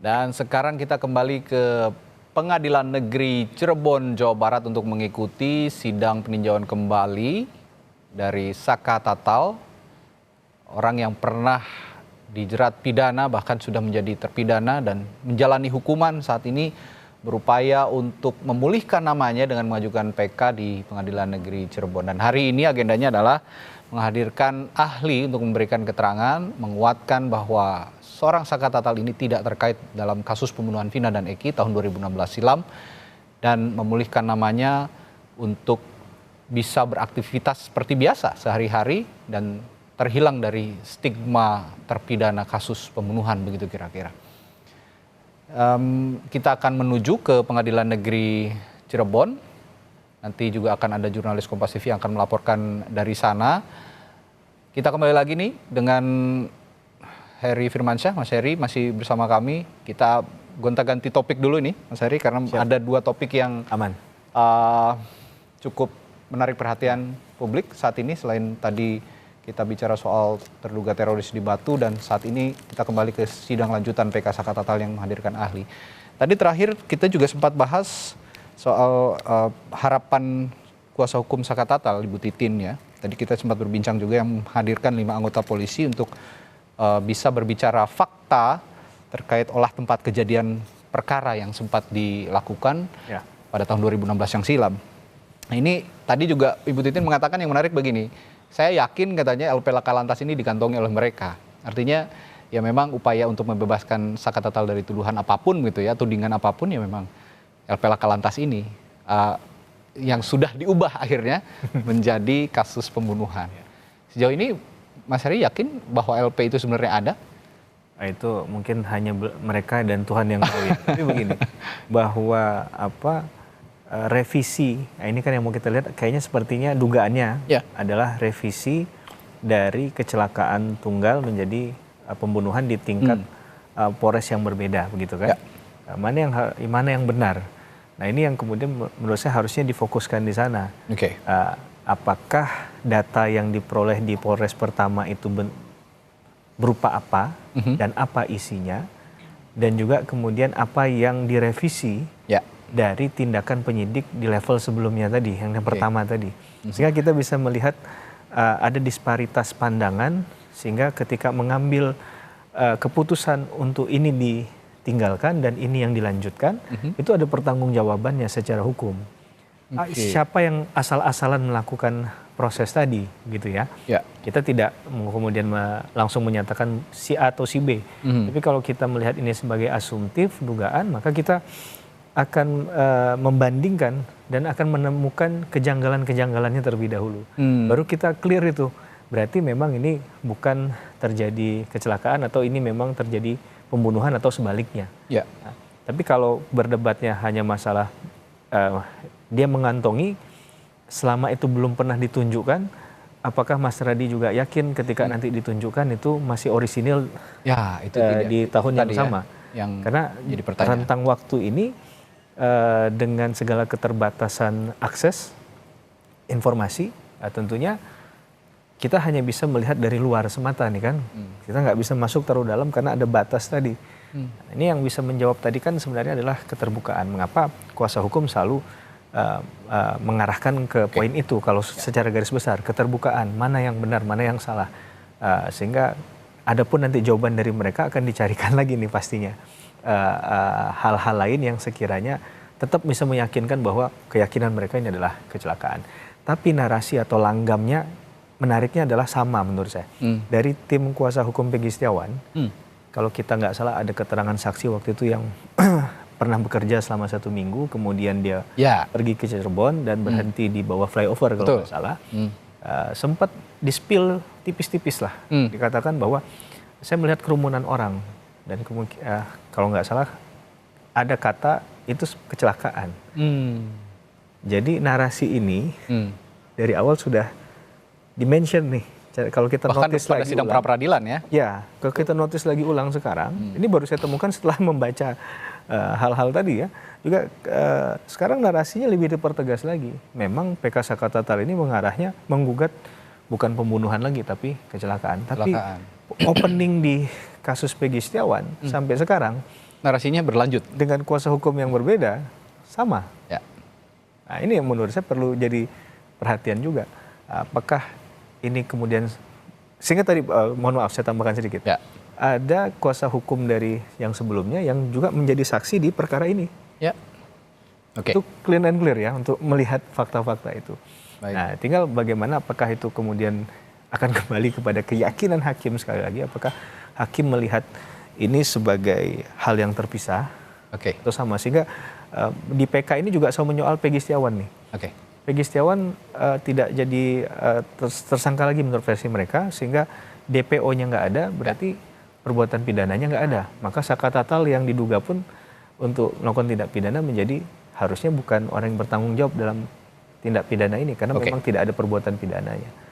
Dan sekarang kita kembali ke Pengadilan Negeri Cirebon, Jawa Barat untuk mengikuti sidang peninjauan kembali dari Saka Tatal, orang yang pernah dijerat pidana bahkan sudah menjadi terpidana dan menjalani hukuman saat ini berupaya untuk memulihkan namanya dengan mengajukan PK di Pengadilan Negeri Cirebon. Dan hari ini agendanya adalah menghadirkan ahli untuk memberikan keterangan, menguatkan bahwa seorang Saka Tatal ini tidak terkait dalam kasus pembunuhan Vina dan Eki tahun 2016 silam dan memulihkan namanya untuk bisa beraktivitas seperti biasa sehari-hari dan terhilang dari stigma terpidana kasus pembunuhan, begitu kira-kira. Kita akan menuju ke Pengadilan Negeri Cirebon. Nanti juga akan ada jurnalis Kompas TV yang akan melaporkan dari sana. Kita kembali lagi nih dengan Heri Firmansyah. Mas Heri masih bersama kami. Kita gonta-ganti topik dulu nih, Mas Heri, karena ada dua topik yang aman, cukup menarik perhatian publik saat ini. Selain tadi kita bicara soal terduga teroris di Batu, dan saat ini kita kembali ke sidang lanjutan PK Saka Tatal yang menghadirkan ahli. Tadi terakhir kita juga sempat bahas soal harapan kuasa hukum Saka Tatal, Ibu Titin ya. Tadi kita sempat berbincang juga yang menghadirkan 5 anggota polisi untuk bisa berbicara fakta terkait olah tempat kejadian perkara yang sempat dilakukan pada tahun 2016 yang silam. Nah, ini tadi juga Ibu Titin mengatakan yang menarik begini, saya yakin katanya LP Laka Lantas ini dikantongi oleh mereka. Artinya ya memang upaya untuk membebaskan Saka Tatal dari tuduhan apapun gitu ya, tudingan apapun ya memang LP Laka Lantas ini yang sudah diubah akhirnya menjadi kasus pembunuhan. Sejauh ini Mas Heri yakin bahwa LP itu sebenarnya ada? Itu mungkin hanya mereka dan Tuhan yang tahu ya. Tapi begini, bahwa revisi, nah ini kan yang mau kita lihat kayaknya sepertinya dugaannya adalah revisi dari kecelakaan tunggal menjadi pembunuhan di tingkat Polres yang berbeda, begitu kan? Mana yang benar? Nah ini yang kemudian menurut saya harusnya difokuskan di sana. Apakah data yang diperoleh di Polres pertama itu berupa apa dan apa isinya, dan juga kemudian apa yang direvisi dari tindakan penyidik di level sebelumnya tadi, yang pertama tadi. Sehingga kita bisa melihat ada disparitas pandangan, sehingga ketika mengambil keputusan untuk ini ditinggalkan dan ini yang dilanjutkan, itu ada pertanggungjawabannya secara hukum. Siapa yang asal-asalan melakukan proses tadi, gitu ya. Kita tidak kemudian langsung menyatakan si A atau si B. Tapi kalau kita melihat ini sebagai asumtif, dugaan, maka kita akan membandingkan dan akan menemukan kejanggalan-kejanggalannya terlebih dahulu. Baru kita clear itu. Berarti memang ini bukan terjadi kecelakaan atau ini memang terjadi pembunuhan atau sebaliknya. Nah, tapi kalau berdebatnya hanya masalah dia mengantongi, selama itu belum pernah ditunjukkan, apakah Mas Radi juga yakin ketika nanti ditunjukkan itu masih orisinil itu di tahun yang sama? Karena jadi rentang waktu ini dengan segala keterbatasan akses informasi, tentunya kita hanya bisa melihat dari luar semata nih kan. Kita nggak bisa masuk terlalu dalam karena ada batas tadi. Nah, ini yang bisa menjawab tadi kan sebenarnya adalah keterbukaan. Mengapa kuasa hukum selalu mengarahkan ke poin itu kalau secara garis besar, keterbukaan, mana yang benar, mana yang salah. Sehingga adapun nanti jawaban dari mereka akan dicarikan lagi nih pastinya. Hal-hal lain yang sekiranya tetap bisa meyakinkan bahwa keyakinan mereka ini adalah kecelakaan. Tapi narasi atau langgamnya menariknya adalah sama menurut saya. Dari tim kuasa hukum Peggy Setiawan, kalau kita nggak salah ada keterangan saksi waktu itu yang pernah bekerja selama 1 minggu, kemudian dia pergi ke Cirebon dan berhenti di bawah flyover kalau nggak salah. Sempat di-spill tipis-tipis lah. Dikatakan bahwa saya melihat kerumunan orang dan kalau nggak salah ada kata itu kecelakaan. Jadi narasi ini dari awal sudah di-mention nih. Kalau kita notice lagi sidang pra-peradilan kalau kita notice lagi ulang sekarang, ini baru saya temukan setelah membaca hal-hal tadi ya. Juga sekarang narasinya lebih dipertegas lagi. Memang PK Saka Tatal ini mengarahnya menggugat bukan pembunuhan lagi tapi kecelakaan. Tapi opening di kasus Peggy Setiawan sampai sekarang narasinya berlanjut dengan kuasa hukum yang berbeda sama. ya. Nah, ini yang menurut saya perlu jadi perhatian juga. Apakah ini kemudian, sehingga tadi mohon maaf saya tambahkan sedikit. Ya. Ada kuasa hukum dari yang sebelumnya yang juga menjadi saksi di perkara ini. Ya. Oke. Itu clean and clear ya untuk melihat fakta-fakta itu. Baik. Nah, tinggal bagaimana apakah itu kemudian akan kembali kepada keyakinan hakim sekali lagi, apakah hakim melihat ini sebagai hal yang terpisah Oke. atau sama, sehingga di PK ini juga selalu menyoal Peggy Setiawan nih. Oke. Peggy Setiawan tidak jadi tersangka lagi menurut versi mereka, sehingga DPO-nya nggak ada, berarti perbuatan pidananya nggak ada. Maka Saka Tatal yang diduga pun untuk melakukan tindak pidana menjadi harusnya bukan orang yang bertanggung jawab dalam tindak pidana ini, karena memang tidak ada perbuatan pidananya.